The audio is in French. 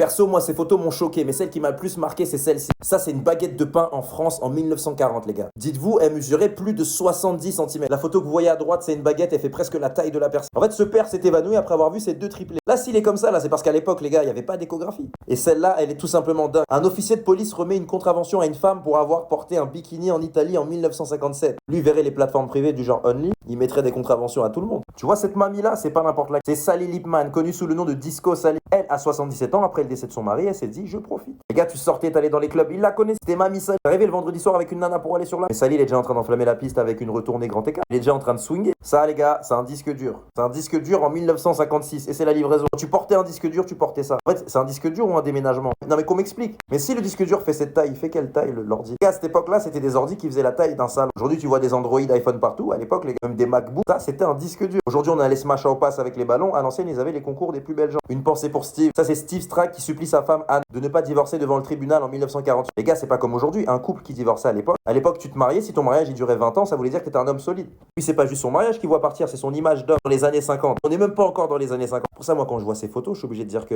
Perso, moi, ces photos m'ont choqué, mais celle qui m'a le plus marqué, c'est celle-ci. Ça, c'est une baguette de pain en France en 1940, les gars. Dites-vous, elle mesurait plus de 70 cm. La photo que vous voyez à droite, c'est une baguette, elle fait presque la taille de la personne. En fait, ce père s'est évanoui après avoir vu ses deux triplés. Là, s'il est comme ça, là, c'est parce qu'à l'époque, les gars, il n'y avait pas d'échographie. Et celle-là, elle est tout simplement dingue. Un officier de police remet une contravention à une femme pour avoir porté un bikini en Italie en 1957. Lui verrait les plateformes privées du genre Only, il mettrait des contraventions à tout le monde. Tu vois, cette mamie-là, c'est pas n'importe laquelle. C'est Sally Lipman, connue sous le nom de Disco Sally. Elle, à 77 ans, après le décès de son mari, elle s'est dit, je profite. Les gars, tu sortais, t'allais dans les clubs, il la connaissait. C'était mamie Sally. J'arrivais le vendredi soir avec une nana pour aller sur la. Mais Sally, il est déjà en train d'enflammer la piste avec une retournée grand écart. Il est déjà en train de swinger. Ça, les gars, c'est un disque dur. C'est un disque dur en 1956 et c'est la livraison. Quand tu portais un disque dur, tu portais ça. En fait, c'est un disque dur ou un déménagement? Non, mais qu'on m'explique. Mais si le disque dur fait cette taille, il fait quelle taille l'ordi? Les gars, à cette époque-là, c'était des ordis qui faisaient la taille d'un salon. Aujourd'hui, tu vois des Android, iPhone partout. À l'époque, les gars, même des MacBooks. Ça, c'était un disque dur. Aujourd'hui, on a les Smash au pass avec les ballons. À l'ancienne, ils avaient les concours des plus belles gens. Une pensée pour Steve. Ça, c'est Steve Strack qui supplie sa femme Anne de ne pas divorcer devant le tribunal en 1948. Les gars, c'est pas comme aujourd'hui. Un couple qui divorçait à l'époque. À l'époque, tu te mariais. Si ton mariage il durait 20 ans, ça voulait dire que t'étais un homme solide. Puis c'est pas juste son mariage qui voit partir, c'est son image d'homme dans les années 50. On n'est même pas encore dans les années 50. Pour ça, moi, quand je vois ces photos, je suis obligé de dire que